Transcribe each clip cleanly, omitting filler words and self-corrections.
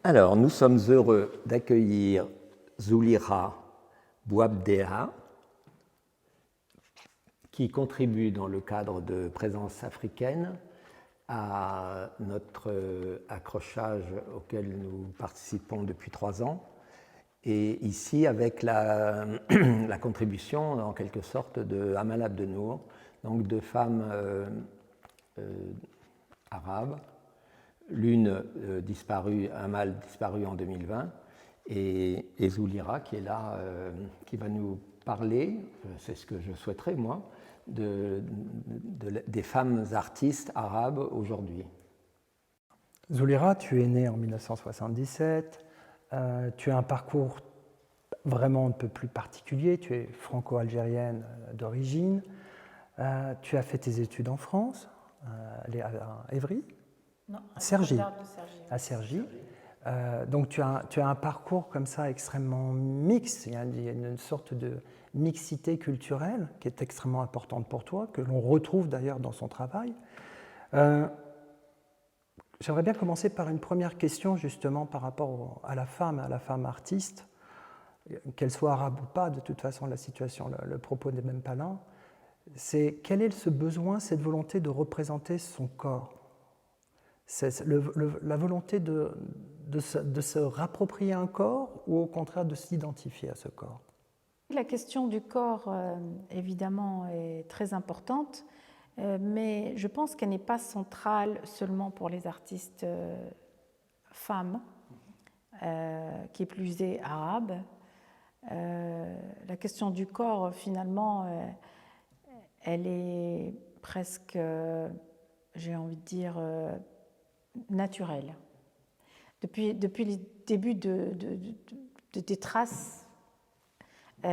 Alors, nous sommes heureux d'accueillir Zulira Bouabdéha, qui contribue dans le cadre de Présence africaine à notre accrochage auquel nous participons depuis 3 ans. Et ici, avec la contribution, en quelque sorte, de Amal Abdenour, donc de femmes arabes, l'une disparue, Amal disparue en 2020, et Zulira qui est là, qui va nous parler, c'est ce que je souhaiterais moi, des femmes artistes arabes aujourd'hui. Zulira, tu es née en 1977, tu as un parcours vraiment un peu plus particulier, tu es franco-algérienne d'origine, tu as fait tes études en France, à Évry. Non, à Cergy. À Cergy. Donc tu as un parcours comme ça extrêmement mixte, il y a une sorte de mixité culturelle qui est extrêmement importante pour toi, que l'on retrouve d'ailleurs dans son travail. J'aimerais bien commencer par une première question justement par rapport à la femme artiste, qu'elle soit arabe ou pas, de toute façon la situation, le propos n'est même pas là. C'est quel est ce besoin, cette volonté de représenter son corps, la volonté de se rapproprier un corps ou au contraire de s'identifier à ce corps? La question du corps, évidemment, est très importante, mais je pense qu'elle n'est pas centrale seulement pour les artistes femmes, qui plus est arabes. La question du corps, finalement, elle est presque, j'ai envie de dire, naturelle. Depuis les débuts des traces qu'on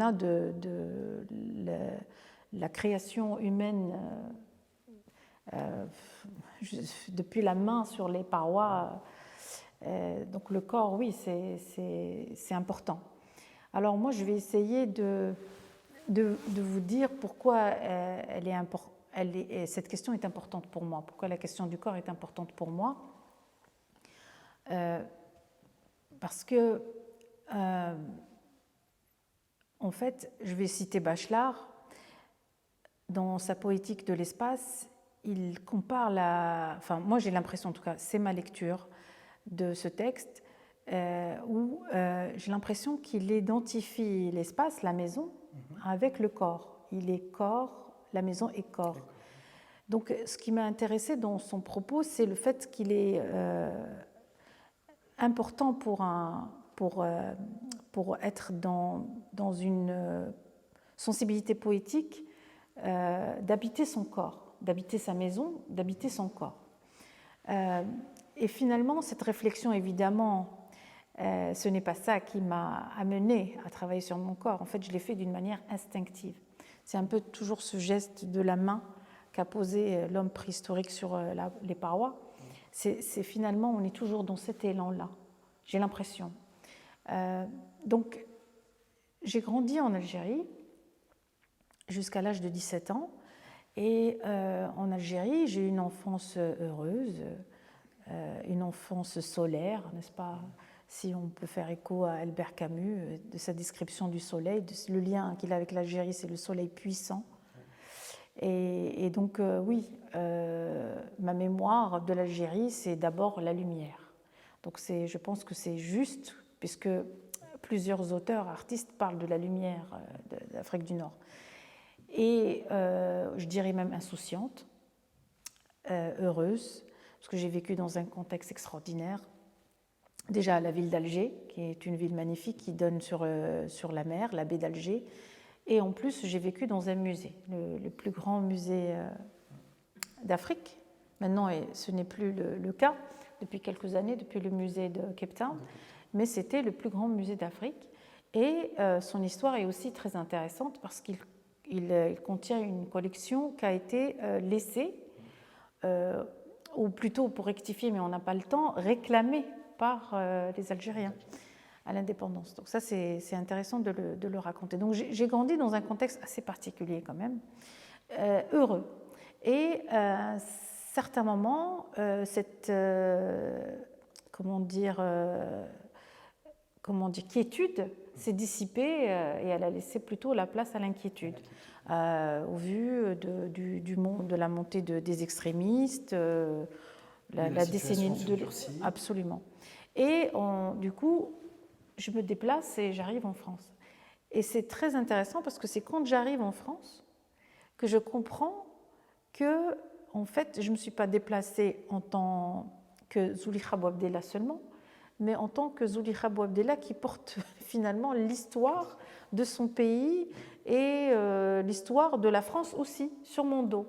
a de la création humaine, depuis la main sur les parois, donc le corps, oui, c'est important. Alors moi, je vais essayer de vous dire pourquoi cette question est importante pour moi, pourquoi la question du corps est importante pour moi. Parce que, en fait, je vais citer Bachelard, dans sa poétique de l'espace, il compare enfin, moi j'ai l'impression, en tout cas, c'est ma lecture de ce texte, où j'ai l'impression qu'il identifie l'espace, la maison, avec le corps. Il est corps, la maison est corps. Donc, ce qui m'a intéressé dans son propos, c'est le fait qu'il est important pour être dans une sensibilité poétique, d'habiter son corps, d'habiter sa maison, d'habiter son corps. Et finalement, cette réflexion, évidemment, ce n'est pas ça qui m'a amené à travailler sur mon corps. En fait, je l'ai fait d'une manière instinctive. C'est un peu toujours ce geste de la main qu'a posé l'homme préhistorique sur les parois. C'est finalement, on est toujours dans cet élan-là, j'ai l'impression. Donc, j'ai grandi en Algérie jusqu'à l'âge de 17 ans. Et en Algérie, j'ai eu une enfance heureuse, une enfance solaire, n'est-ce pas? Si on peut faire écho à Albert Camus, de sa description du soleil, le lien qu'il a avec l'Algérie, c'est le soleil puissant. Et donc, oui, ma mémoire de l'Algérie, c'est d'abord la lumière. Donc, je pense que c'est juste, puisque plusieurs auteurs, artistes parlent de la lumière d'Afrique du Nord. Et je dirais même insouciante, heureuse, parce que j'ai vécu dans un contexte extraordinaire. Déjà à la ville d'Alger, qui est une ville magnifique qui donne sur la mer, la baie d'Alger. Et en plus, j'ai vécu dans un musée, le plus grand musée d'Afrique. Maintenant, ce n'est plus le cas depuis quelques années, depuis le musée de Cape Town, mais c'était le plus grand musée d'Afrique. Et son histoire est aussi très intéressante parce qu'il contient une collection qui a été laissée, ou plutôt, pour rectifier, mais on n'a pas le temps, réclamée par les Algériens à l'indépendance. Donc ça, c'est intéressant de le raconter. Donc j'ai grandi dans un contexte assez particulier quand même, heureux. Et certain moment, cette quiétude s'est dissipée et elle a laissé plutôt la place à l'inquiétude au vu de la montée des extrémistes, la décennie de absolument. Et du coup, je me déplace et j'arrive en France. Et c'est très intéressant parce que c'est quand j'arrive en France que je comprends que, en fait, je ne me suis pas déplacée en tant que Zulekha Bouabdella seulement, mais en tant que Zulekha Bouabdella qui porte finalement l'histoire de son pays et l'histoire de la France aussi sur mon dos.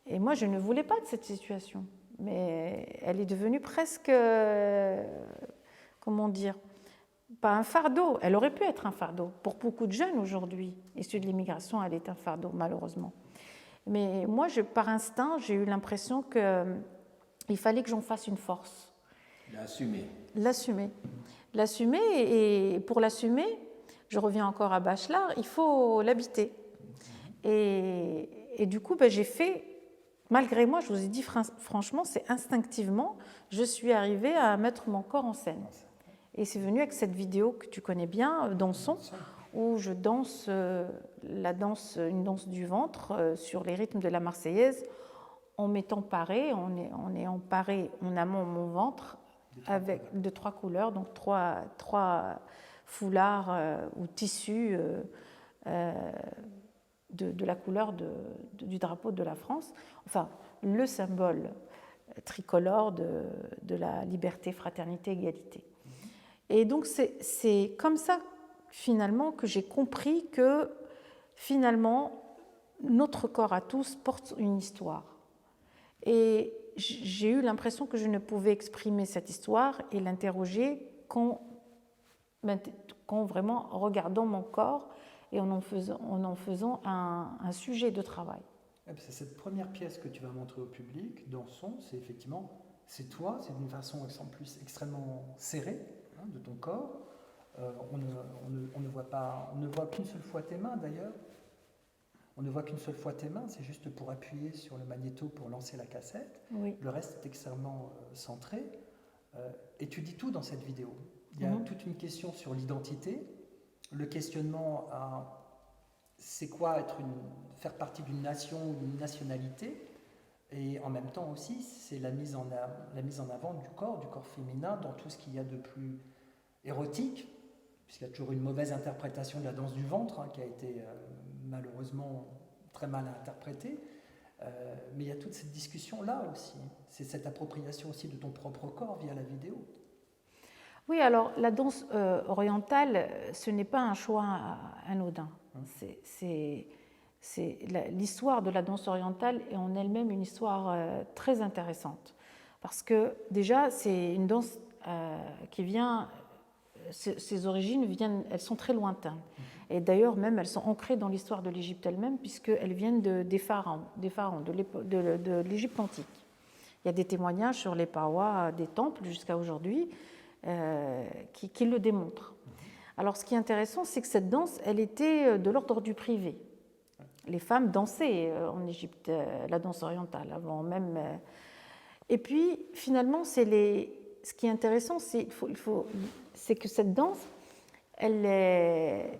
Et moi, je ne voulais pas de cette situation, mais elle est devenue presque, comment dire, pas un fardeau. Elle aurait pu être un fardeau. Pour beaucoup de jeunes aujourd'hui, issus de l'immigration, elle est un fardeau, malheureusement. Mais moi, par instinct, j'ai eu l'impression qu'il fallait que j'en fasse une force. L'assumer. Et pour l'assumer, je reviens encore à Bachelard, il faut l'habiter. Et du coup, j'ai fait, malgré moi, je vous ai dit franchement, c'est instinctivement, je suis arrivée à mettre mon corps en scène. Et c'est venu avec cette vidéo que tu connais bien, Dansons, où je danse une danse du ventre sur les rythmes de la Marseillaise, en m'étant parée, on est emparé en amont mon ventre de 3 couleurs, donc trois foulards ou tissus de la couleur du drapeau de la France, enfin le symbole tricolore de la liberté, fraternité, égalité. Et donc c'est comme ça finalement que j'ai compris que finalement notre corps à tous porte une histoire. Et j'ai eu l'impression que je ne pouvais exprimer cette histoire et l'interroger qu'en vraiment regardant mon corps et en faisant un sujet de travail. C'est cette première pièce que tu vas montrer au public, Dansons, c'est effectivement, c'est toi, c'est d'une façon en plus extrêmement serrée de ton corps. On ne voit qu'une seule fois tes mains d'ailleurs. On ne voit qu'une seule fois tes mains, c'est juste pour appuyer sur le magnéto pour lancer la cassette. Oui. Le reste est extrêmement centré. Et tu dis tout dans cette vidéo. Il y a toute une question sur l'identité, le questionnement à c'est quoi faire partie d'une nation ou d'une nationalité, et en même temps aussi c'est la mise en avant du corps féminin dans tout ce qu'il y a de plus érotique, puisqu'il y a toujours une mauvaise interprétation de la danse du ventre qui a été malheureusement très mal interprétée, mais il y a toute cette discussion-là aussi, c'est cette appropriation aussi de ton propre corps via la vidéo. Oui, alors la danse orientale, ce n'est pas un choix anodin. L'histoire de la danse orientale est en elle-même une histoire très intéressante, parce que déjà c'est une danse qui vient... Ses origines elles sont très lointaines. Et d'ailleurs, même, elles sont ancrées dans l'histoire de l'Égypte elle-même, puisqu'elles viennent des pharaons de l'Égypte antique. Il y a des témoignages sur les parois des temples jusqu'à aujourd'hui qui le démontrent. Alors, ce qui est intéressant, c'est que cette danse, elle était de l'ordre du privé. Les femmes dansaient en Égypte, la danse orientale, avant même. Et puis, finalement, ce qui est intéressant, c'est que cette danse, elle est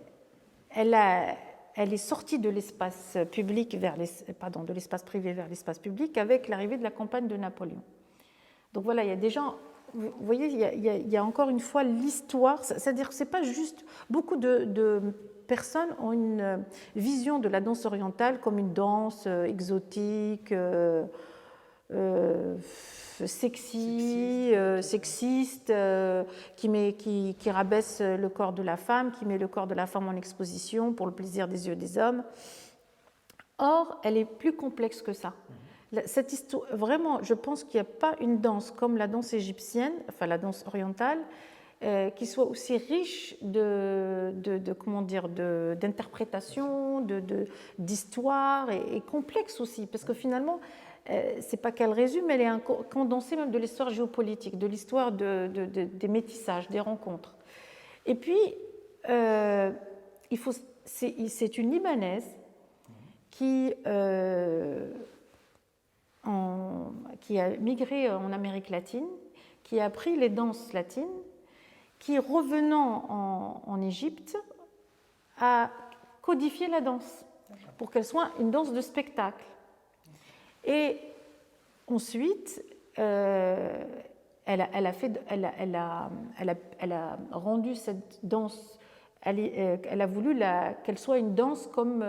sortie de l'espace public de l'espace privé vers l'espace public avec l'arrivée de la campagne de Napoléon. Donc voilà, il y a déjà, vous voyez, il y a encore une fois l'histoire, c'est-à-dire que c'est pas juste, beaucoup de personnes ont une vision de la danse orientale comme une danse exotique, sexiste, qui rabaisse le corps de la femme, qui met le corps de la femme en exposition pour le plaisir des yeux des hommes. Or, elle est plus complexe que ça. Cette histoire, vraiment, je pense qu'il n'y a pas une danse comme la danse égyptienne, enfin la danse orientale, qui soit aussi riche d'interprétation, d'histoire et complexe aussi, parce que finalement, c'est pas qu'elle résume, elle est un condensé même de l'histoire géopolitique, de l'histoire des métissages, des rencontres. Et puis, c'est une Libanaise qui qui a migré en Amérique latine, qui a appris les danses latines, qui, revenant en Égypte, a codifié la danse pour qu'elle soit une danse de spectacle. Et ensuite, elle a rendu cette danse, elle a voulu qu'elle soit une danse comme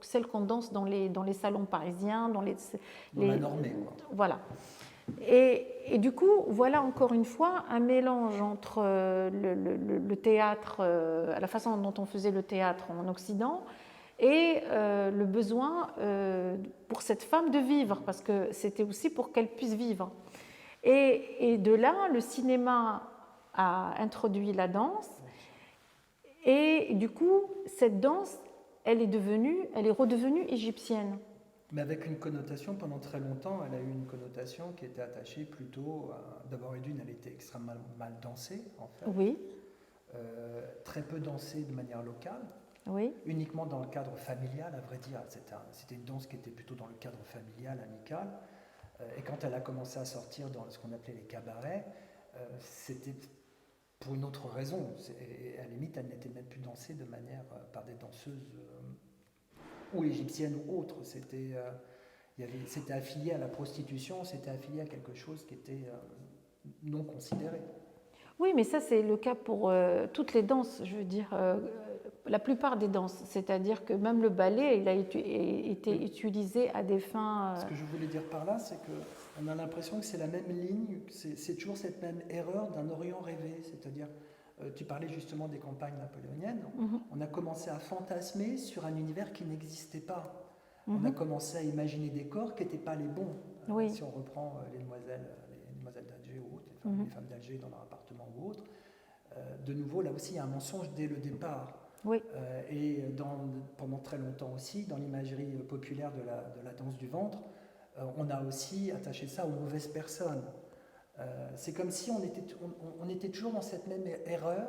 celle qu'on danse dans les salons parisiens, dans la normée, quoi. Voilà. Et du coup, voilà encore une fois un mélange entre le théâtre, la façon dont on faisait le théâtre en Occident, et le besoin pour cette femme de vivre, parce que c'était aussi pour qu'elle puisse vivre. Et de là, le cinéma a introduit la danse, et du coup, cette danse, elle est redevenue égyptienne. Mais avec une connotation, pendant très longtemps, elle a eu une connotation qui était attachée plutôt à... D'abord, elle était extrêmement mal dansée, en fait. Oui. Très peu dansée de manière locale. Oui. Uniquement dans le cadre familial, à vrai dire. C'était une danse qui était plutôt dans le cadre familial, amical. Et quand elle a commencé à sortir dans ce qu'on appelait les cabarets, c'était pour une autre raison. Et à la limite, elle n'était même plus dansée de manière par des danseuses ou égyptiennes ou autres. C'était affilié à la prostitution, c'était affilié à quelque chose qui était non considéré. Oui, mais ça c'est le cas pour toutes les danses, je veux dire, la plupart des danses. C'est-à-dire que même le ballet, il a été utilisé à des fins... Ce que je voulais dire par là, c'est qu'on a l'impression que c'est la même ligne, c'est toujours cette même erreur d'un Orient rêvé, c'est-à-dire... Tu parlais justement des campagnes napoléoniennes. On a commencé à fantasmer sur un univers qui n'existait pas. On a commencé à imaginer des corps qui n'étaient pas les bons. Oui. Si on reprend les demoiselles d'Alger ou autres, les femmes d'Alger dans leur appartement ou autre, de nouveau, là aussi, il y a un mensonge dès le départ. Oui. Et pendant très longtemps aussi, dans l'imagerie populaire de la danse du ventre, on a aussi attaché ça aux mauvaises personnes. C'est comme si on était toujours dans cette même erreur,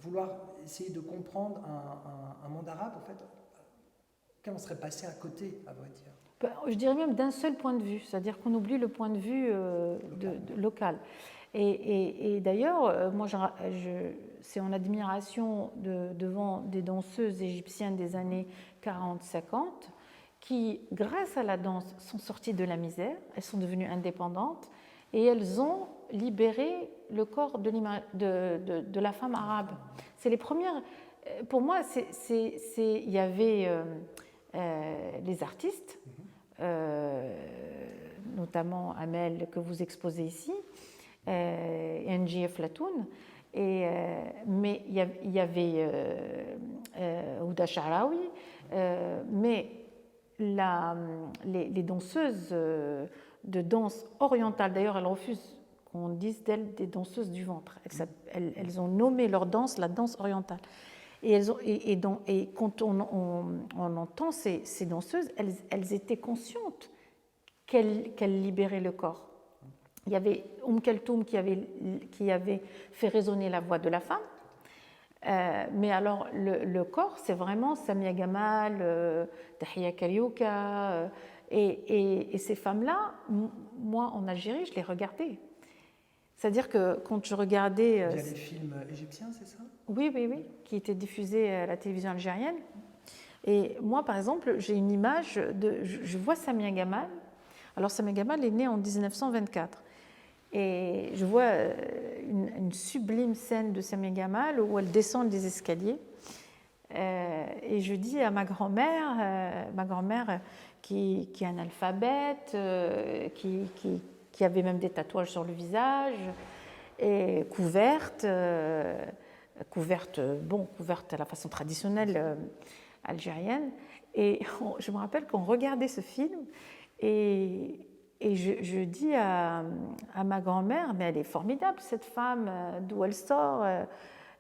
vouloir essayer de comprendre un monde arabe, en fait, auquel on serait passé à côté, à vrai dire. Je dirais même d'un seul point de vue, c'est-à-dire qu'on oublie le point de vue local. Et d'ailleurs, moi, c'est en admiration devant des danseuses égyptiennes des années 40-50 qui, grâce à la danse, sont sorties de la misère, elles sont devenues indépendantes et elles ont libéré le corps de la femme arabe. C'est les premières... Pour moi, il y avait les artistes, notamment Amel, que vous exposez ici, et Angie Aflatoun, mais il y avait Ouda Sha'rawi, mais les danseuses de danse orientale, d'ailleurs elles refusent qu'on dise d'elles des danseuses du ventre, elles ont nommé leur danse la danse orientale. Et quand on entend ces danseuses, elles étaient conscientes qu'elles libéraient le corps. Il y avait Keltoum qui avait fait résonner la voix de la femme, mais alors le corps, c'est vraiment Samia Gamal, Tahia Karyouka, et ces femmes-là, moi en Algérie, je les regardais. C'est-à-dire que quand je regardais... Il y a les films égyptiens, c'est ça ? Oui, qui étaient diffusés à la télévision algérienne. Et moi, par exemple, j'ai une image je vois Samia Gamal. Alors, Samia Gamal est née en 1924. Et je vois une sublime scène de Samia Gamal où elle descend des escaliers. Et je dis à ma grand-mère qui est analphabète, qui avait même des tatouages sur le visage, et couverte à la façon traditionnelle algérienne. Et je me rappelle qu'on regardait ce film et je dis à ma grand-mère, mais elle est formidable cette femme, d'où elle sort.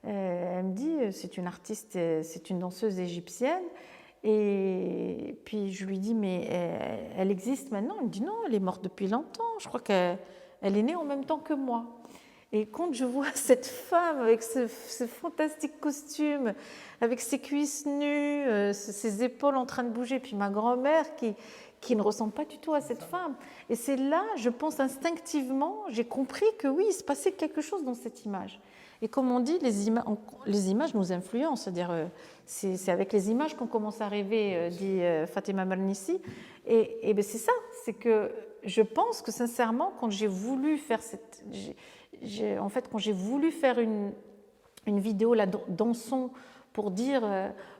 Elle me dit, c'est une artiste, c'est une danseuse égyptienne. Et puis je lui dis, mais elle existe maintenant? Elle me dit non, elle est morte depuis longtemps. Je crois qu'elle est née en même temps que moi. Et quand je vois cette femme avec ce fantastique costume, avec ses cuisses nues, ses épaules en train de bouger, puis ma grand-mère qui ne ressemble pas du tout à cette femme. Et c'est là, je pense instinctivement, j'ai compris que oui, il se passait quelque chose dans cette image. Et comme on dit, les images nous influencent, c'est-à-dire c'est avec les images qu'on commence à rêver, dit Fatima Mernissi. Et ben c'est ça, c'est que je pense que sincèrement, quand j'ai voulu faire quand j'ai voulu faire une vidéo là, dansons, pour dire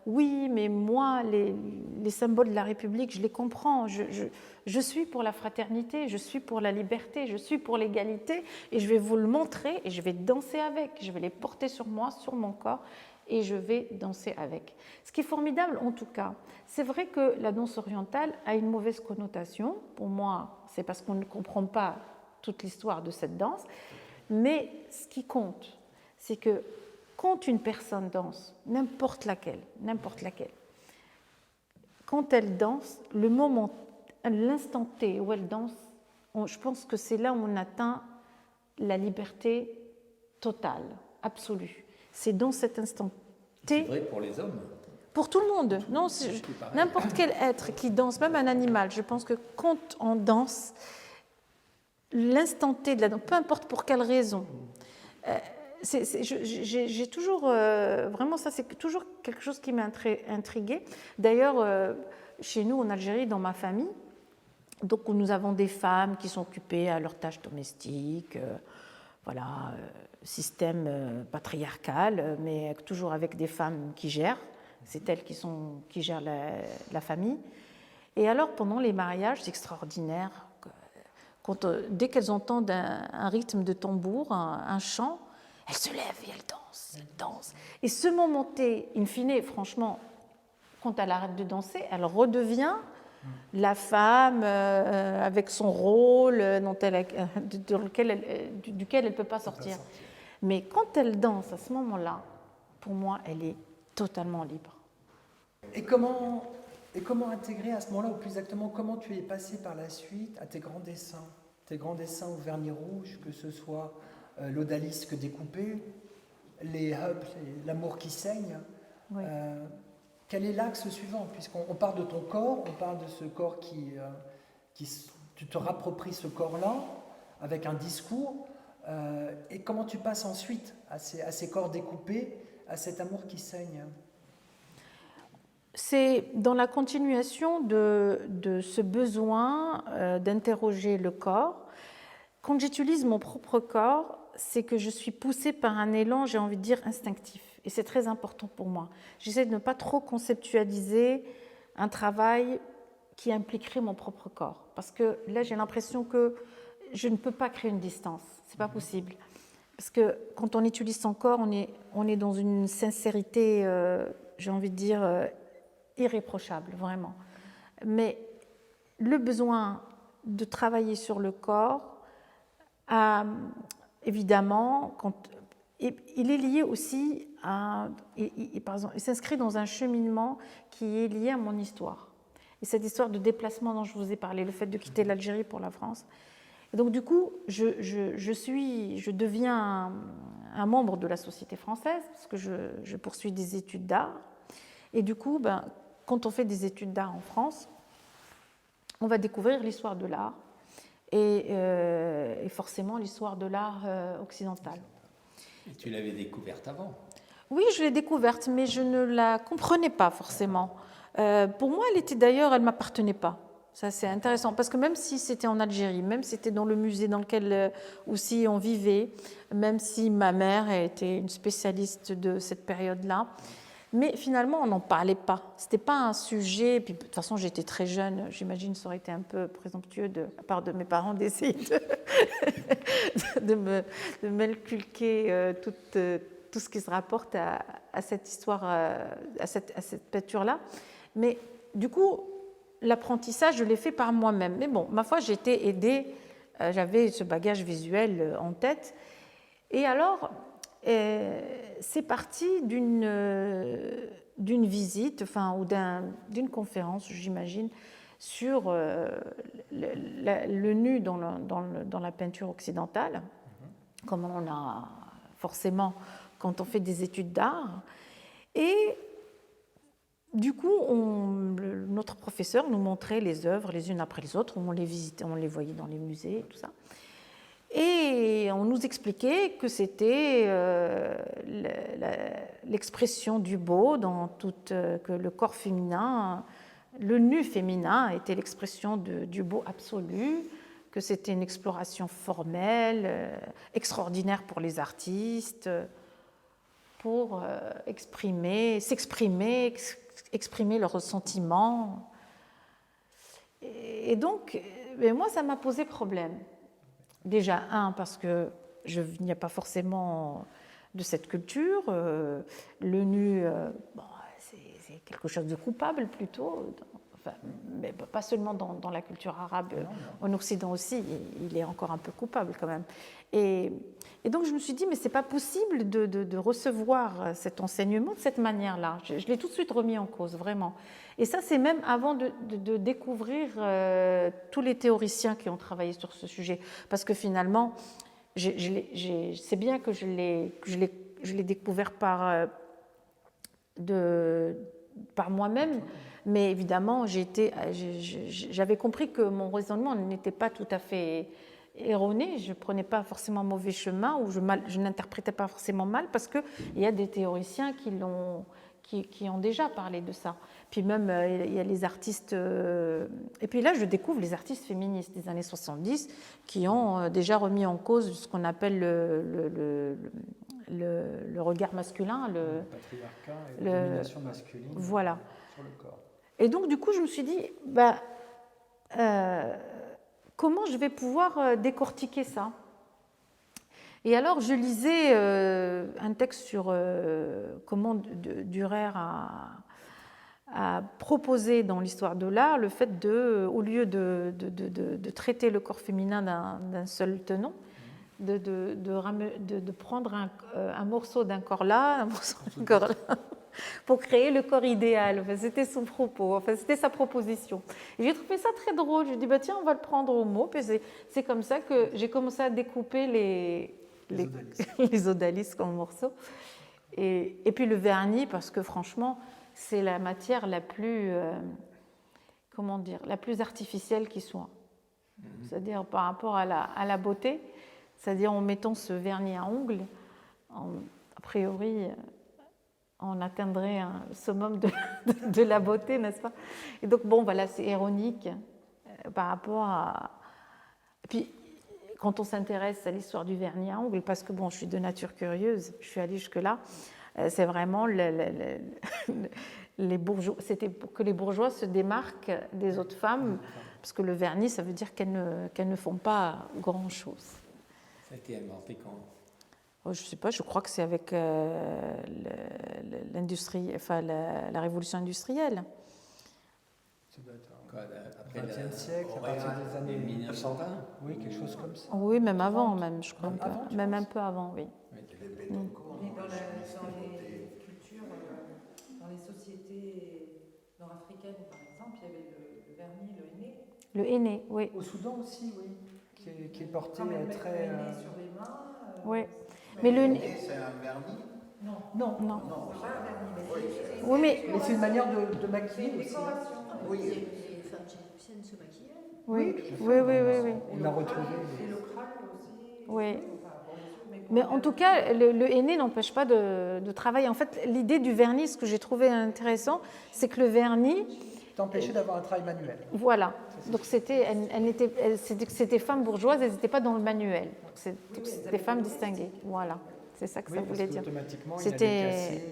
oui, mais moi, les symboles de la République, je les comprends, je suis pour la fraternité, je suis pour la liberté, je suis pour l'égalité, et je vais vous le montrer, et je vais danser avec, je vais les porter sur moi, sur mon corps, et je vais danser avec. Ce qui est formidable, en tout cas, c'est vrai que la danse orientale a une mauvaise connotation. Pour moi, c'est parce qu'on ne comprend pas toute l'histoire de cette danse, mais ce qui compte, c'est que quand une personne danse, n'importe laquelle, quand elle danse, le moment, l'instant T où elle danse, je pense que c'est là où on atteint la liberté totale, absolue. C'est dans cet instant T. C'est vrai pour les hommes. Pour tout le monde. Non, n'importe quel être qui danse, même un animal, je pense que quand on danse, l'instant T de la danse, peu importe pour quelle raison, j'ai toujours, vraiment ça, c'est toujours quelque chose qui m'a intriguée. D'ailleurs, chez nous en Algérie, dans ma famille, donc nous avons des femmes qui sont occupées à leurs tâches domestiques, voilà, système patriarcal, mais toujours avec des femmes qui gèrent. C'est elles qui gèrent la famille. Et alors, pendant les mariages, c'est extraordinaire. Dès qu'elles entendent un rythme de tambour, un chant, elles se lèvent et elles dansent. Et ce moment T, in fine, franchement, quand elle arrête de danser, elle redevient la femme avec son rôle duquel elle ne peut pas sortir. Mais quand elle danse à ce moment-là, pour moi, elle est totalement libre. Et comment intégrer à ce moment-là, ou plus exactement, comment tu es passé par la suite à tes grands dessins au vernis rouge, que ce soit l'odalisque découpé, les hubs, l'amour qui saigne. Oui. Quel est l'axe suivant? Puisqu'on parle de ton corps, on parle de ce corps tu te rappropries ce corps-là avec un discours. Et comment tu passes ensuite à ces corps découpés, à cet amour qui saigne? C'est dans la continuation de ce besoin d'interroger le corps. Quand j'utilise mon propre corps, c'est que je suis poussée par un élan, j'ai envie de dire, instinctif. Et c'est très important pour moi. J'essaie de ne pas trop conceptualiser un travail qui impliquerait mon propre corps. Parce que là, j'ai l'impression que je ne peux pas créer une distance. Ce n'est pas possible. Parce que quand on utilise son corps, on est dans une sincérité, j'ai envie de dire, irréprochable, vraiment. Mais le besoin de travailler sur le corps, évidemment, il est lié aussi par exemple, il s'inscrit dans un cheminement qui est lié à mon histoire. Et cette histoire de déplacement dont je vous ai parlé, le fait de quitter l'Algérie pour la France. Et donc du coup, je deviens un membre de la société française, parce que je poursuis des études d'art. Et du coup, quand on fait des études d'art en France, on va découvrir l'histoire de l'art et forcément l'histoire de l'art occidental. Et tu l'avais découverte avant? Oui, je l'ai découverte, mais je ne la comprenais pas forcément. Pour moi, elle ne m'appartenait pas. Ça, c'est intéressant, parce que même si c'était en Algérie, même si c'était dans le musée dans lequel aussi on vivait, même si ma mère était une spécialiste de cette période-là, mais finalement, on n'en parlait pas. Ce n'était pas un sujet. Puis, de toute façon, j'étais très jeune. J'imagine que ça aurait été un peu présomptueux de la part de mes parents d'essayer de m'inculquer tout ce qui se rapporte à cette histoire, à cette peinture-là. Mais du coup, l'apprentissage, je l'ai fait par moi-même. Mais bon, ma foi, j'ai été aidée. J'avais ce bagage visuel en tête. Et alors, c'est parti d'une visite, ou d'une conférence, j'imagine, sur le nu dans la peinture occidentale. comme on a forcément quand on fait des études d'art. Et du coup, notre professeur nous montrait les œuvres les unes après les autres, on les visitait, on les voyait dans les musées, et tout ça. Et on nous expliquait que c'était l'expression du beau, que le corps féminin, le nu féminin était l'expression du beau absolu, que c'était une exploration formelle, extraordinaire pour les artistes, pour s'exprimer, exprimer leurs ressentiments. Et donc, moi, ça m'a posé problème. Déjà, parce que je ne viens pas forcément de cette culture. Le nu, c'est quelque chose de coupable plutôt. Enfin, mais pas seulement dans la culture arabe, en Occident aussi, il est encore un peu coupable quand même. Et donc je me suis dit, mais c'est pas possible de recevoir cet enseignement de cette manière-là. Je l'ai tout de suite remis en cause, vraiment. Et ça, c'est même avant de découvrir tous les théoriciens qui ont travaillé sur ce sujet. Parce que finalement, c'est bien que je l'ai découvert par moi-même, mais évidemment, j'avais compris que mon raisonnement n'était pas tout à fait erroné, je ne prenais pas forcément un mauvais chemin, ou je n'interprétais pas forcément mal, parce qu'il y a des théoriciens qui ont déjà parlé de ça. Puis même, il y a les artistes... Et puis là, je découvre les artistes féministes des années 70 qui ont déjà remis en cause ce qu'on appelle le regard masculin, le patriarcat et la domination masculine, voilà, sur le corps. Et donc, du coup, je me suis dit, comment je vais pouvoir décortiquer ça? Et alors, je lisais un texte sur comment Dürer a proposé dans l'histoire de l'art le fait au lieu de traiter le corps féminin d'un seul tenant, de prendre un morceau d'un corps là, un morceau d'un corps là, pour créer le corps idéal. Enfin, c'était son propos, enfin, c'était sa proposition. Et j'ai trouvé ça très drôle. Je dis, tiens, on va le prendre au mot. Puis c'est comme ça que j'ai commencé à découper les odalisques en morceaux. Et puis le vernis, parce que franchement, c'est la matière la plus, la plus artificielle qui soit. C'est-à-dire par rapport à la beauté, c'est-à-dire en mettant ce vernis à ongles, a priori, on atteindrait un summum de la beauté, n'est-ce pas? Et donc, voilà, c'est ironique par rapport à... Et puis, quand on s'intéresse à l'histoire du vernis à ongles, parce que, je suis de nature curieuse, je suis allée jusque-là, c'est vraiment les bourgeois, c'était pour que les bourgeois se démarquent des autres femmes, parce que le vernis, ça veut dire qu'elles ne font pas grand-chose. Ça a été inventé quand? Je ne sais pas, je crois que c'est avec l'industrie, enfin la révolution industrielle. Ça doit être après le XXe siècle, à partir des années 1920. Oui, quelque chose comme ça. Oui, même avant, même, je crois. Même un peu avant, oui. Mais dans les cultures, dans les sociétés nord-africaines, par exemple, il y avait le vernis, le henné. Le henné, oui. Au Soudan aussi, oui, qui est porté Quand même très... le henné sur les mains. Oui. Mais le henné, c'est un vernis? Non, c'est pas un vernis. Oui, mais c'est une manière de maquiller une aussi. décoration. Oui. Les femmes égyptiennes se maquillaient. oui. On a retrouvé... Et le crâne aussi. Oui. Mais en tout cas, le henné n'empêche pas de travailler. En fait, l'idée du vernis, ce que j'ai trouvé intéressant, c'est que le vernis... T'empêchait d'avoir un travail manuel. Voilà. Donc c'était femmes bourgeoises, elles n'étaient pas dans le manuel. Donc c'était des femmes distinguées. Voilà. C'est ça que ça voulait dire. C'était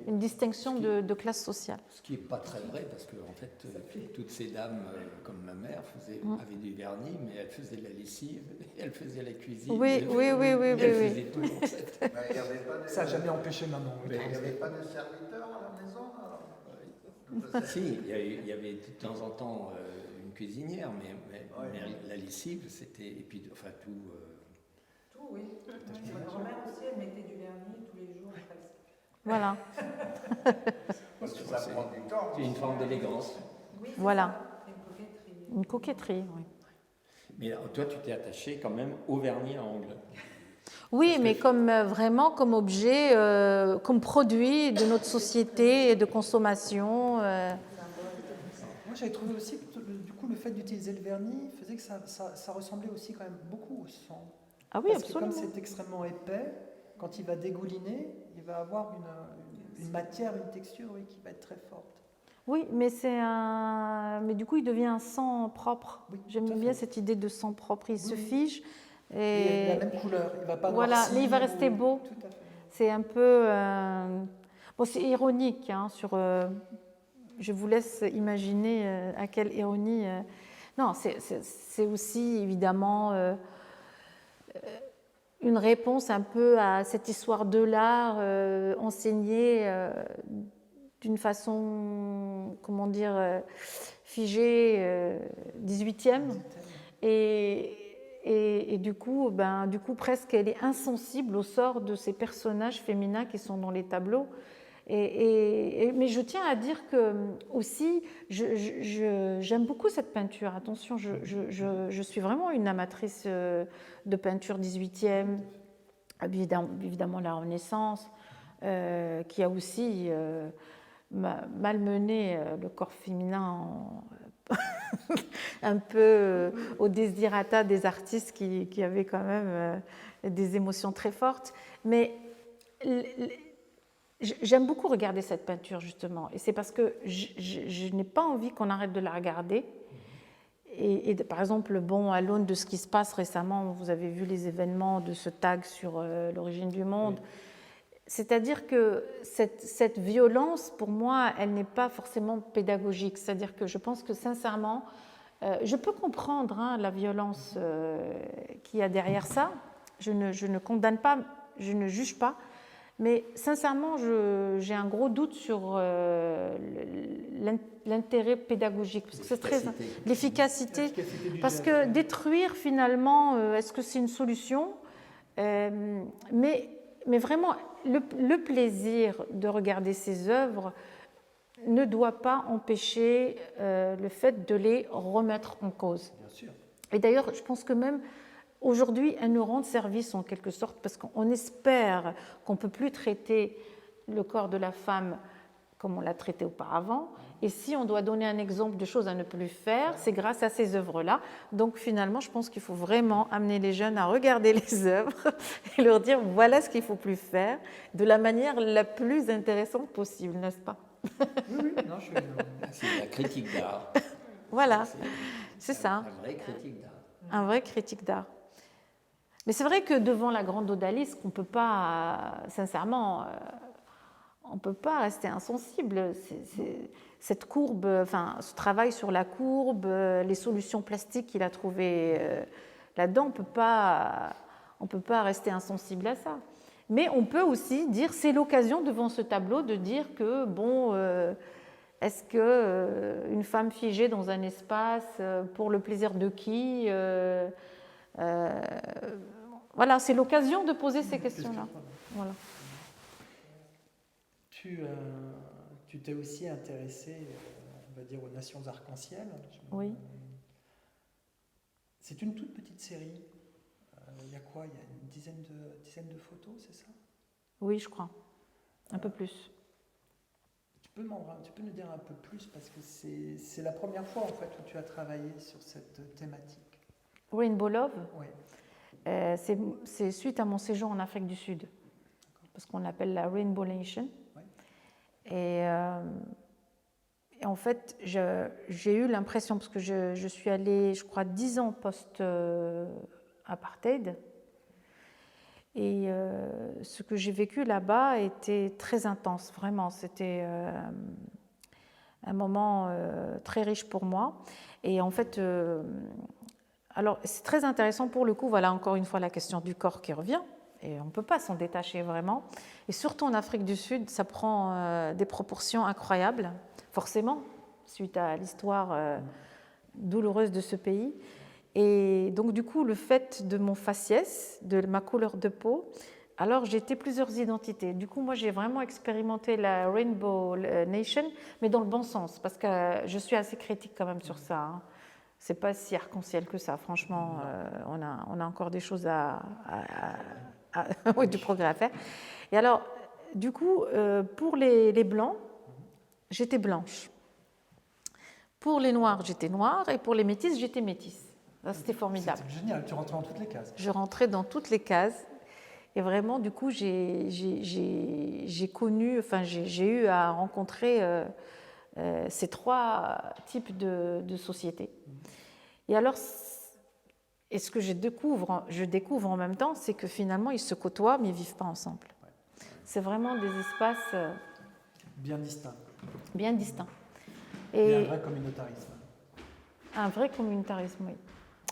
une distinction de classe sociale. Ce qui n'est pas très vrai, parce que en fait, toutes ces dames, comme ma mère, avaient du vernis, mais elles faisaient de la lessive, elles faisaient la cuisine. Oui. Elles faisaient tout, en fait. Ça n'a jamais empêché maman. Mais il n'y avait pas de serviteurs à la maison alors? Si, il y avait de temps en temps une cuisinière, mais la lessive, c'était... Et puis, enfin, tout... Tout, oui. Ma grand-mère aussi, elle mettait du vernis tous les jours presque. Voilà. Parce que ça prend du temps. C'est une forme d'élégance. Oui, Voilà. Une coquetterie. Une coquetterie, oui. Mais toi, tu t'es attaché quand même au vernis à ongles. Oui, mais comme vraiment comme objet, comme produit de notre société de consommation. Moi, j'avais trouvé aussi que du coup, le fait d'utiliser le vernis faisait que ça ressemblait aussi quand même beaucoup au sang. Ah oui, Parce que absolument. comme c'est extrêmement épais, quand il va dégouliner, il va avoir une matière, une texture oui, qui va être très forte. Oui, mais mais du coup, il devient un sang propre. Oui, J'aime tout à bien fait. cette idée de sang propre. Il se Oui. fige. Et la même couleur, il ne va pas Voilà, noircir. mais il va rester beau. Tout à fait. C'est un peu. Bon, c'est ironique hein, sur. Je vous laisse imaginer à quelle ironie. Non, c'est aussi évidemment une réponse un peu à cette histoire de l'art enseignée d'une façon, comment dire, figée, 18e. Et du coup, presque, elle est insensible au sort de ces personnages féminins qui sont dans les tableaux. Mais je tiens à dire que aussi, j'aime beaucoup cette peinture. Attention, je suis vraiment une amatrice de peinture 18e, évidemment la Renaissance, qui a aussi malmené le corps féminin un peu au désirata des artistes qui avaient quand même des émotions très fortes. Mais j'aime beaucoup regarder cette peinture, justement. Et c'est parce que je n'ai pas envie qu'on arrête de la regarder. Et par exemple, bon, à l'aune de ce qui se passe récemment, vous avez vu les événements de ce tag sur l'origine du monde. Oui. C'est-à-dire que cette violence, pour moi, elle n'est pas forcément pédagogique. C'est-à-dire que je pense que, sincèrement, je peux comprendre hein, la violence qu'il y a derrière ça. Je ne condamne pas, je ne juge pas. Mais sincèrement, j'ai un gros doute sur l'intérêt pédagogique, parce que c'est très l'efficacité. Parce que détruire finalement, est-ce que c'est une solution? Mais vraiment, le plaisir de regarder ces œuvres ne doit pas empêcher le fait de les remettre en cause. Bien sûr. Et d'ailleurs, je pense que même aujourd'hui, elles nous rendent service en quelque sorte parce qu'on espère qu'on ne peut plus traiter le corps de la femme comme on l'a traité auparavant. Et si on doit donner un exemple de choses à ne plus faire, c'est grâce à ces œuvres-là. Donc finalement, je pense qu'il faut vraiment amener les jeunes à regarder les œuvres et leur dire voilà ce qu'il ne faut plus faire de la manière la plus intéressante possible, n'est-ce pas? Oui, non, c'est la critique d'art. Voilà, c'est ça. Un vrai critique d'art. Un vrai critique d'art. Mais c'est vrai que devant la grande odalisque, on ne peut pas, sincèrement, on ne peut pas rester insensible. Cette courbe, enfin, ce travail sur la courbe, les solutions plastiques qu'il a trouvées là-dedans, on ne peut pas rester insensible à ça. Mais on peut aussi dire, c'est l'occasion devant ce tableau de dire que, bon, est-ce qu'une femme figée dans un espace, pour le plaisir de qui voilà, c'est l'occasion de poser ces questions-là. Voilà. Tu t'es aussi intéressé, on va dire, aux Nations arc-en-ciel. Oui. C'est une toute petite série. Il y a quoi? Il y a une dizaine de photos, c'est ça? Oui, je crois. Un peu plus. Tu peux nous dire un peu plus parce que c'est la première fois en fait où tu as travaillé sur cette thématique. Rainbow Love. Oui. C'est suite à mon séjour en Afrique du Sud, parce qu'on l'appelle la Rainbow Nation. Oui. Et en fait, j'ai eu l'impression, parce que je suis allée, je crois, 10 ans post-apartheid, et ce que j'ai vécu là-bas était très intense, vraiment. C'était un moment très riche pour moi. Et en fait... alors, c'est très intéressant pour le coup, voilà encore une fois la question du corps qui revient, et on ne peut pas s'en détacher vraiment. Et surtout en Afrique du Sud, ça prend des proportions incroyables, forcément, suite à l'histoire douloureuse de ce pays. Et donc du coup, le fait de mon faciès, de ma couleur de peau, alors j'étais plusieurs identités. Du coup, moi, j'ai vraiment expérimenté la Rainbow Nation, mais dans le bon sens, parce que je suis assez critique quand même sur ça, hein. C'est pas si arc-en-ciel que ça, franchement, on a encore des choses à oui, du progrès à faire. Et alors, du coup, pour les blancs, j'étais blanche. Pour les noirs, j'étais noire. Et pour les métisses, j'étais métisse. C'était formidable. C'était génial, tu rentrais dans toutes les cases. Je rentrais dans toutes les cases. Et vraiment, du coup, j'ai connu, enfin, j'ai eu à rencontrer ces trois types de sociétés. Et alors, et ce que je découvre en même temps, c'est que finalement, ils se côtoient, mais ils ne vivent pas ensemble. C'est vraiment des espaces bien distincts. Bien distincts. Et un vrai communautarisme. Un vrai communautarisme, oui.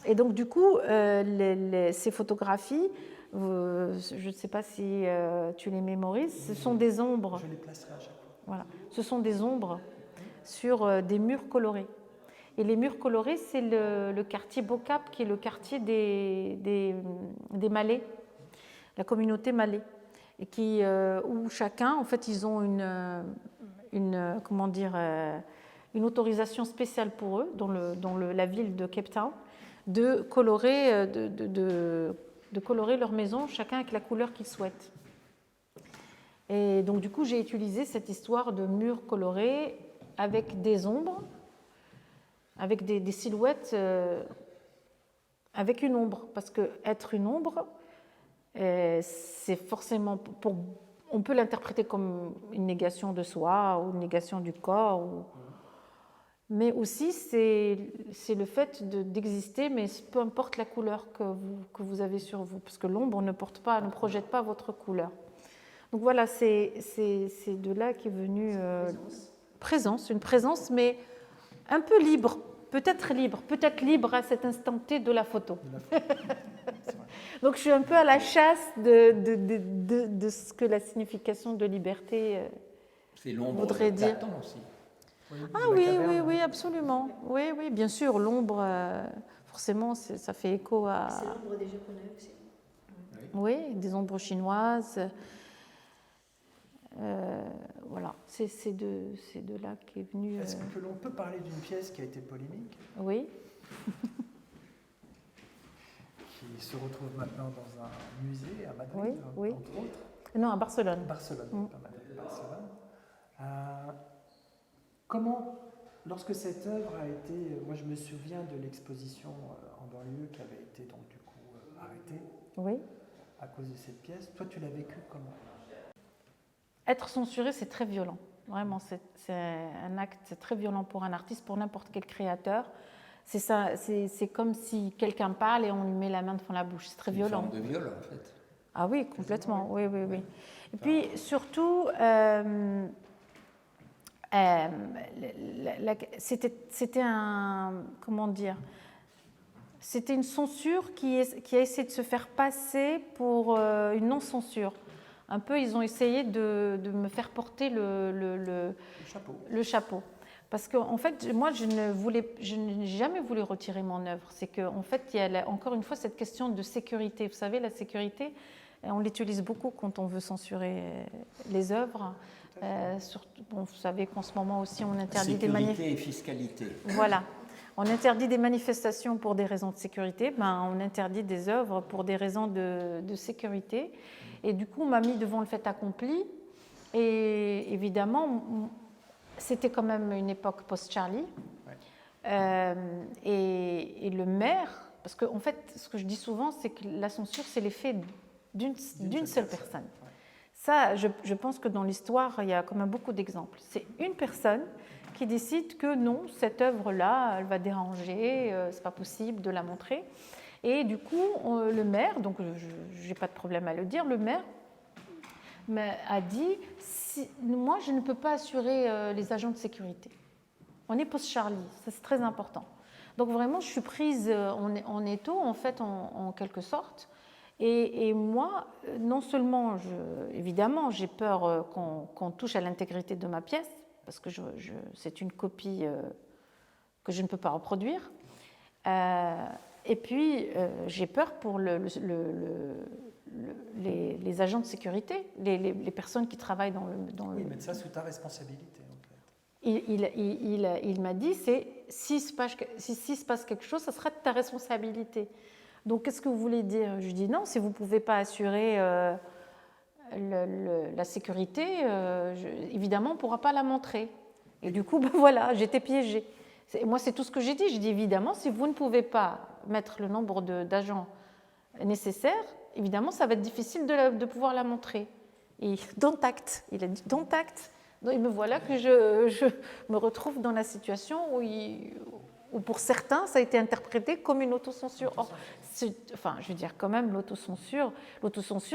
Et donc, du coup, ces photographies, je ne sais pas si tu les mémorises, ce sont des ombres. Je les placerai à chaque fois. Voilà. Ce sont des ombres sur des murs colorés. Et les murs colorés, c'est le quartier Bocap, qui est le quartier des Malais, la communauté malais, et où chacun, en fait, ils ont une autorisation spéciale pour eux, dans la ville de Cape Town, de colorer leur maison, chacun avec la couleur qu'ils souhaitent. Et donc, du coup, j'ai utilisé cette histoire de murs colorés avec des ombres, avec des silhouettes, avec une ombre. Parce que être une ombre, c'est forcément... on peut l'interpréter comme une négation de soi ou une négation du corps. Mais aussi, c'est le fait d'exister, mais peu importe la couleur que vous avez sur vous. Parce que l'ombre ne projette pas votre couleur. Donc voilà, c'est de là qu'est venue une présence, mais un peu libre, peut-être libre à cet instant T de la photo. Donc je suis un peu à la chasse de ce que la signification de liberté voudrait dire. Aussi. Ah oui, absolument. Oui, bien sûr, l'ombre, forcément, ça fait écho à... C'est l'ombre des Japonais aussi. Oui, des ombres chinoises. Voilà, c'est de là qu'est venu... Est-ce que l'on peut parler d'une pièce qui a été polémique? Oui. Qui se retrouve maintenant dans un musée à Madrid, oui. entre autres. Non, à Barcelone. Pas Madrid, Barcelone. Comment, lorsque cette œuvre a été... Moi, je me souviens de l'exposition en banlieue qui avait été, donc, du coup, arrêtée à cause de cette pièce. Toi, tu l'as vécu comment? Être censuré, c'est très violent. Vraiment, c'est un acte très violent pour un artiste, pour n'importe quel créateur. C'est comme si quelqu'un parle et on lui met la main devant la bouche. C'est très violent. C'est une forme de viol, en fait. Ah oui, complètement. Oui. Et puis, surtout, c'était c'était une censure qui a essayé de se faire passer pour une non-censure. Un peu, ils ont essayé de me faire porter le chapeau. Parce qu'en fait, moi, je n'ai jamais voulu retirer mon œuvre. C'est qu'en fait, il y a encore une fois cette question de sécurité. Vous savez, la sécurité, on l'utilise beaucoup quand on veut censurer les œuvres. Vous savez qu'en ce moment aussi, on interdit des manifestations. Sécurité et fiscalité. Voilà. On interdit des manifestations pour des raisons de sécurité. On interdit des œuvres pour des raisons de sécurité. Et du coup, on m'a mis devant le fait accompli. Et évidemment, c'était quand même une époque post-Charlie. Et le maire, parce qu'en fait, ce que je dis souvent, c'est que la censure, c'est l'effet d'une seule personne. Ça, je pense que dans l'histoire, il y a quand même beaucoup d'exemples. C'est une personne qui décide que non, cette œuvre-là, elle va déranger, c'est pas possible de la montrer. Et du coup, le maire, donc je n'ai pas de problème à le dire, le maire a dit moi, je ne peux pas assurer les agents de sécurité. On est post-Charlie, ça c'est très important. Donc vraiment, je suis prise en étau, en fait, en quelque sorte. Et moi, non seulement, évidemment, j'ai peur qu'on touche à l'intégrité de ma pièce, parce que c'est une copie que je ne peux pas reproduire. Et puis, j'ai peur pour les agents de sécurité, les personnes qui travaillent dans le... Oui, mettre ça sous ta responsabilité, en fait. Il m'a dit, s'il se passe quelque chose, ça sera de ta responsabilité. Donc, qu'est-ce que vous voulez dire? Je lui dis non, si vous ne pouvez pas assurer la sécurité, évidemment, on ne pourra pas la montrer. Et du coup, ben voilà, j'étais piégée. Moi, c'est tout ce que j'ai dit. J'ai dit, évidemment, si vous ne pouvez pas mettre le nombre d'agents nécessaires, évidemment, ça va être difficile de pouvoir la montrer. Et don't act. Il a dit don't act. Donc, me voilà que je me retrouve dans la situation où pour certains, ça a été interprété comme une autocensure. Or, enfin, je veux dire, quand même, l'autocensure,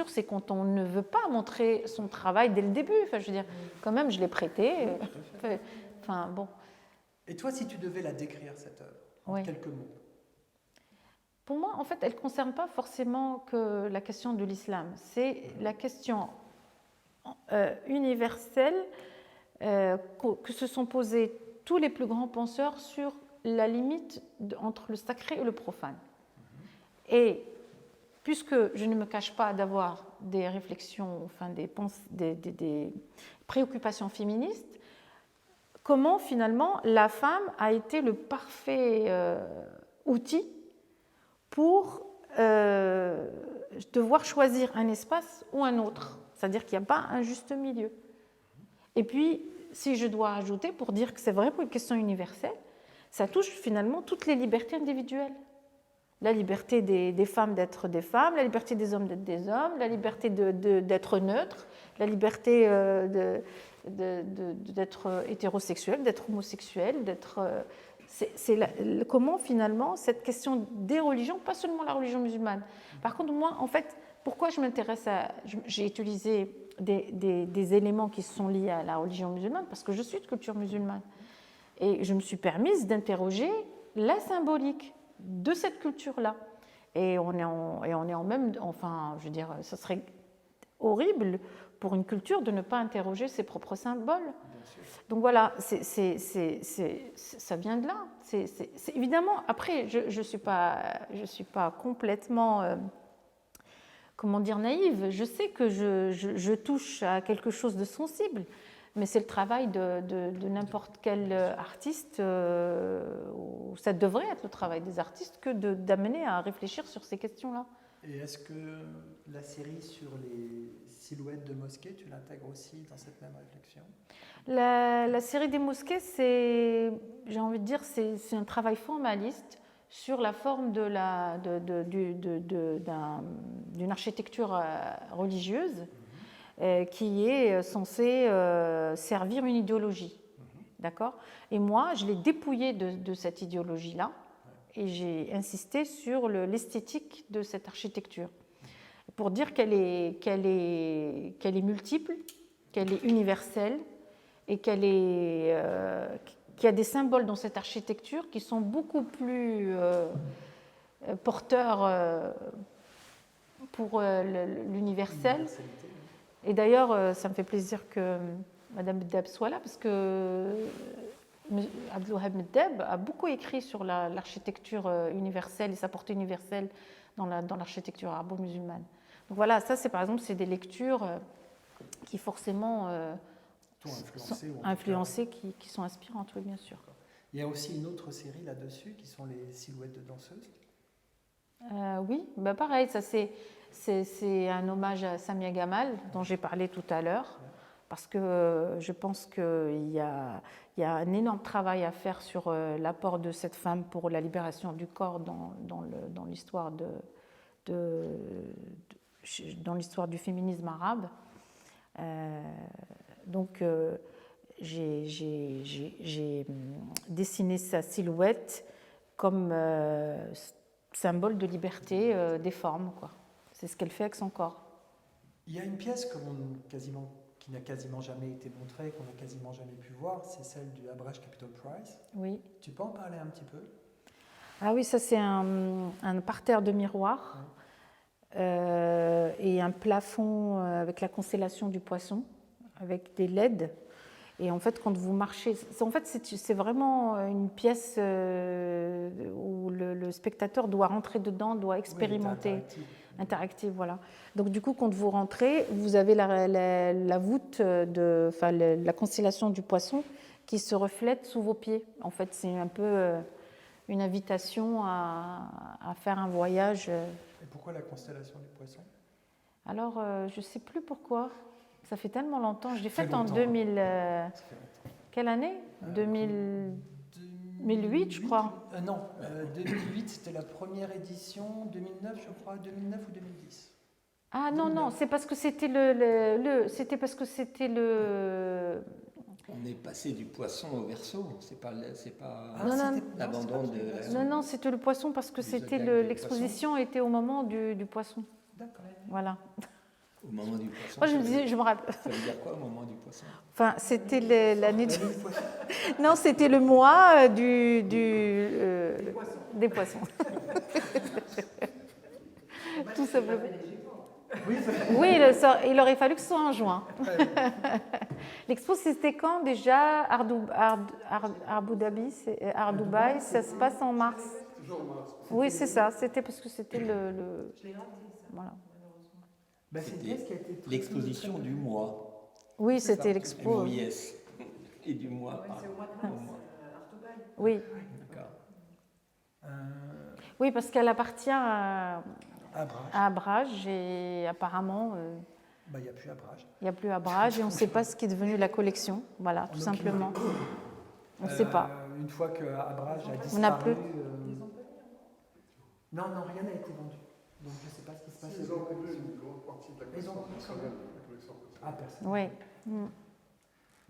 c'est quand on ne veut pas montrer son travail dès le début. Enfin, je veux dire, quand même, je l'ai prêté. Enfin, bon. Et toi, si tu devais la décrire, cette œuvre, en quelques mots? Pour moi, en fait, elle ne concerne pas forcément que la question de l'islam. C'est la question universelle que se sont posés tous les plus grands penseurs sur la limite entre le sacré et le profane. Et puisque je ne me cache pas d'avoir des réflexions, enfin des préoccupations féministes, comment finalement la femme a été le parfait outil pour devoir choisir un espace ou un autre. C'est-à-dire qu'il n'y a pas un juste milieu. Et puis, si je dois ajouter, pour dire que c'est vraiment une question universelle, ça touche finalement toutes les libertés individuelles. La liberté des femmes d'être des femmes, la liberté des hommes d'être des hommes, la liberté d'être neutre, la liberté d'être hétérosexuel, d'être homosexuel, d'être... comment finalement cette question des religions, pas seulement la religion musulmane. Par contre, moi, en fait, pourquoi je m'intéresse à... J'ai utilisé des éléments qui sont liés à la religion musulmane, parce que je suis de culture musulmane. Et je me suis permise d'interroger la symbolique de cette culture-là. Et on est en même... Enfin, je veux dire, ce serait horrible pour une culture de ne pas interroger ses propres symboles. Donc voilà, ça vient de là. Évidemment, après, je suis pas complètement, comment dire, naïve. Je sais que je touche à quelque chose de sensible, mais c'est le travail de n'importe quel artiste, ou ça devrait être le travail des artistes, que d'amener à réfléchir sur ces questions-là. Et est-ce que la série sur les silhouettes de mosquées, tu l'intègres aussi dans cette même réflexion? La série des mosquées, j'ai envie de dire, c'est un travail formaliste sur la forme d'une architecture religieuse qui est censée servir une idéologie. D'accord? Et moi, je l'ai dépouillée de cette idéologie-là et j'ai insisté sur l'esthétique de cette architecture pour dire qu'elle est multiple, qu'elle est universelle et qu'il y a des symboles dans cette architecture qui sont beaucoup plus porteurs pour l'universel. Et d'ailleurs, ça me fait plaisir que Mme Meddeb soit là, parce que Abdelwahab Meddeb a beaucoup écrit sur l'architecture universelle et sa portée universelle dans l'architecture arabo-musulmane. Donc voilà, ça, par exemple, c'est des lectures qui forcément sont influencées, qui sont inspirantes, oui, bien sûr. Il y a aussi une autre série là-dessus, qui sont les silhouettes de danseuses. Oui, bah pareil, ça c'est un hommage à Samia Gamal, dont j'ai parlé tout à l'heure, parce que je pense qu'il y a un énorme travail à faire sur l'apport de cette femme pour la libération du corps dans l'histoire dans l'histoire du féminisme arabe. Donc, j'ai dessiné sa silhouette comme symbole de liberté des formes, quoi. C'est ce qu'elle fait avec son corps. Il y a une pièce qui n'a quasiment jamais été montrée, qu'on n'a quasiment jamais pu voir, c'est celle du Abrash Capitol Prize. Oui. Tu peux en parler un petit peu? Ah oui, ça c'est un parterre de miroirs et un plafond avec la constellation du Poisson, avec des LED. Et en fait, quand vous marchez, c'est vraiment une pièce où le spectateur doit rentrer dedans, doit expérimenter. Oui, interactive, voilà. Donc du coup, quand vous rentrez, vous avez la voûte la constellation du Poisson qui se reflète sous vos pieds. En fait, c'est un peu une invitation à faire un voyage. Et pourquoi la constellation du Poisson? Alors, je ne sais plus pourquoi. Ça fait tellement longtemps. Je l'ai faite en longtemps, 2000. Ça fait longtemps. Quelle année 2008, je crois. Non, 2008, c'était la première édition. 2009, je crois. 2009 ou 2010. Ah non, 2009. non, c'est parce que c'était c'était parce que c'était le. On est passé du Poisson au Verseau, c'est pas Ah, Non, non, c'était- l'abandon c'est pas de- du Non, non, c'était le poisson parce que Du c'était zodiaque du l'exposition était au moment du poisson. D'accord. Voilà. au moment du Poisson. Moi, je me ça veut- disais, je me rappelle. Ça veut dire quoi au moment du Poisson? Enfin, c'était l'année du. Non, c'était le mois des poissons. Tout simplement. Oui, il aurait fallu que ce soit en juin. L'expo, c'était quand déjà? Abu Dhabi, Dubaï, ça se passe en mars. Oui, c'est ça. C'était parce que c'était le. Voilà. Bah, c'est une pièce qui a été très- L'exposition du mois. Oui, c'était Du l'expo. MOIS. Et du mois. C'est au mois de mars, à Dubaï. Oui. D'accord. Oui, parce qu'elle appartient À Brage. à Abrage et apparemment, Bah, il n'y a plus à Brage. il n'y a plus Abrage et on ne sait pas ce qui est devenu la collection. Voilà, tout simplement. On ne sait pas. Une fois que Abrage a disparu. On n'a plus. Non, non, rien n'a été vendu. Donc je ne sais pas ce qui se passe. Ils ont vendu une grande partie de la Ils ont collection vendu personnelle. La collection personnelle. Ah, personne. Oui. Mm.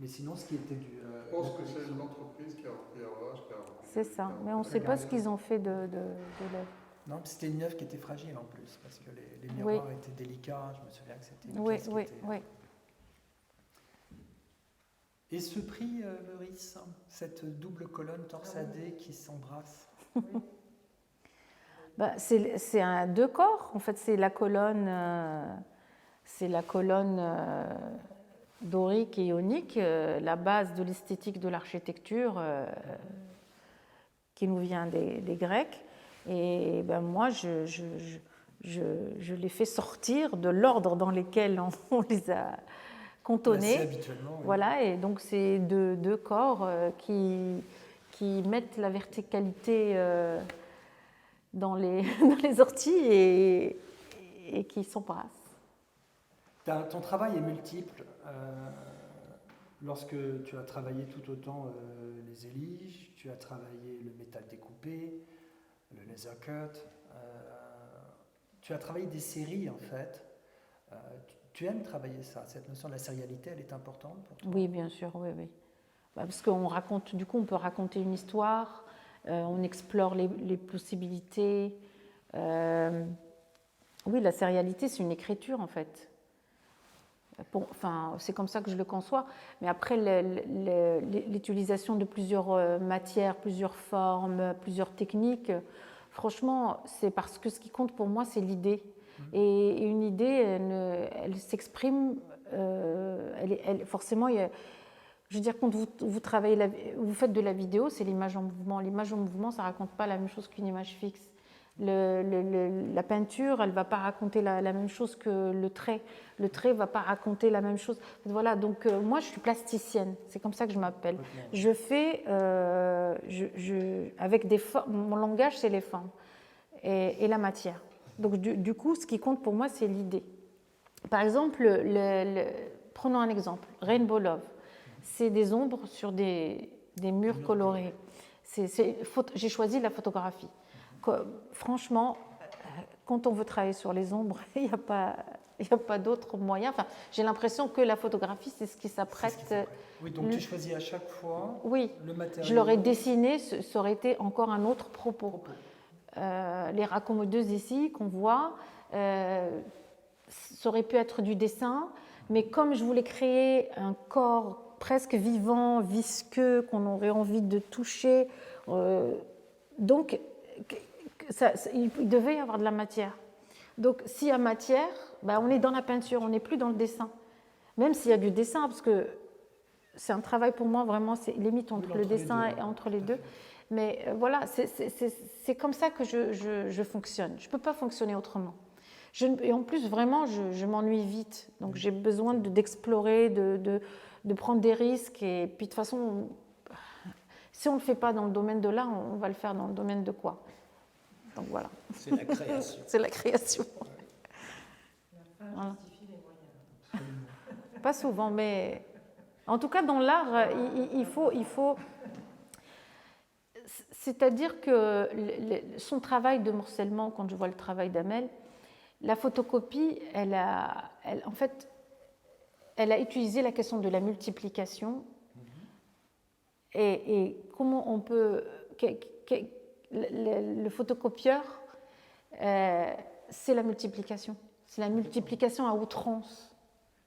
Mais sinon, ce qui était du. Je pense que c'est l'entreprise qui a repris Avrage. C'est ça. Mais on ne sait pas ce qu'ils ont fait de l'œuvre. Non, mais c'était une œuvre qui était fragile en plus, parce que les miroirs étaient délicats. Je me souviens que c'était une Oui, pièce qui oui, était- oui. Et ce prix, Meurice, cette double colonne torsadée qui s'embrasse. Bah, c'est deux corps. En fait, c'est la colonne dorique et ionique, la base de l'esthétique de l'architecture qui nous vient des Grecs. Et ben, moi, je les fais sortir de l'ordre dans lequel on les a cantonnés. Placé habituellement. Oui. Voilà, et donc c'est deux corps qui mettent la verticalité dans les orties et qui s'embrassent. Ton travail est multiple. Lorsque tu as travaillé tout autant les éliges, tu as travaillé le métal découpé, le laser cut, tu as travaillé des séries en fait. Tu aimes travailler ça? Cette notion de la sérialité, elle est importante pour toi? Oui, bien sûr, oui, oui. Bah, parce qu'on raconte, du coup, on peut raconter une histoire, on explore les possibilités. Oui, la sérialité, c'est une écriture en fait. Enfin, c'est comme ça que je le conçois. Mais après, l'utilisation de plusieurs matières, plusieurs formes, plusieurs techniques, franchement, c'est parce que ce qui compte pour moi, c'est l'idée. Et une idée, elle s'exprime, forcément, je veux dire, quand vous travaillez, vous faites de la vidéo, c'est l'image en mouvement. L'image en mouvement, ça ne raconte pas la même chose qu'une image fixe. La peinture, elle ne va pas raconter la même chose que le trait. Le trait ne va pas raconter la même chose. Voilà, donc moi, je suis plasticienne. C'est comme ça que je m'appelle. Je fais, avec des formes, mon langage, c'est les formes et la matière. Donc, du coup, ce qui compte pour moi, c'est l'idée. Par exemple, prenons un exemple, Rainbow Love. C'est des ombres sur des murs colorés. J'ai choisi la photographie. Franchement, quand on veut travailler sur les ombres, il n'y a pas d'autre moyen. Enfin, j'ai l'impression que la photographie, c'est ce qui s'apprête. Oui, donc tu choisis à chaque fois le matériau. Je l'aurais dessiné, ça aurait été encore un autre propos. Les raccommodeuses ici qu'on voit, ça aurait pu être du dessin, mais comme je voulais créer un corps presque vivant, visqueux, qu'on aurait envie de toucher, donc il devait y avoir de la matière. Donc s'il y a matière, ben, on est dans la peinture, on n'est plus dans le dessin. Même s'il y a du dessin, parce que c'est un travail pour moi vraiment, c'est limite entre le dessin et entre les deux. Mais voilà, c'est comme ça que je fonctionne. Je ne peux pas fonctionner autrement. Et en plus, vraiment, je m'ennuie vite. Donc j'ai besoin d'explorer, de prendre des risques. Et puis de toute façon, Si on ne le fait pas dans le domaine de l'art, on va le faire dans le domaine de quoi? Donc voilà. C'est la création. C'est la création. La fin Voilà. justifie les moyens. Pas souvent, mais en tout cas dans l'art, il faut c'est-à-dire que son travail de morcellement, quand je vois le travail d'Amel, la photocopie, en fait, elle a utilisé la question de la multiplication et comment on peut... Le photocopieur, c'est la multiplication. C'est la multiplication à outrance.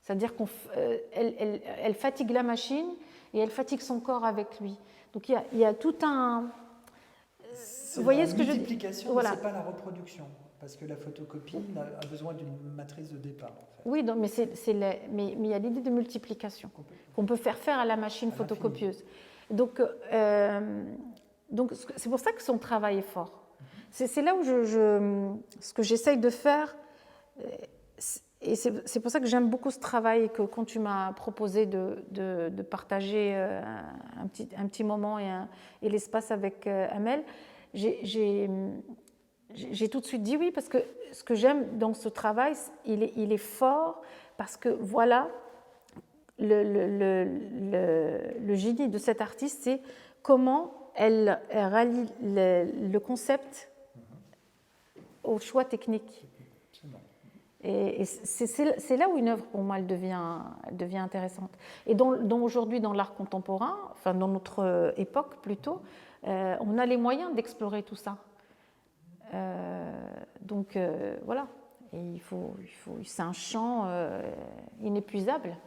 C'est-à-dire qu'elle fatigue la machine et elle fatigue son corps avec lui. Donc il y a tout un... Vous voyez ce que je dis? La multiplication, voilà. c'est pas la reproduction, parce que la photocopie a besoin d'une matrice de départ. En fait. Oui, donc, mais il y a l'idée de multiplication qu'on peut faire à la machine photocopieuse. Donc c'est pour ça que son travail est fort. C'est là où ce que j'essaye de faire, et c'est pour ça que j'aime beaucoup ce travail et que quand tu m'as proposé de partager un petit moment et l'espace avec Amel, j'ai tout de suite dit oui, parce que ce que j'aime dans ce travail, il est fort, parce que voilà, le génie de cette artiste, c'est comment elle rallie le concept au choix technique. Et c'est là où une œuvre, pour moi, elle devient intéressante. Et aujourd'hui, dans l'art contemporain, enfin dans notre époque plutôt, on a les moyens d'explorer tout ça. Donc voilà, et c'est un champ inépuisable.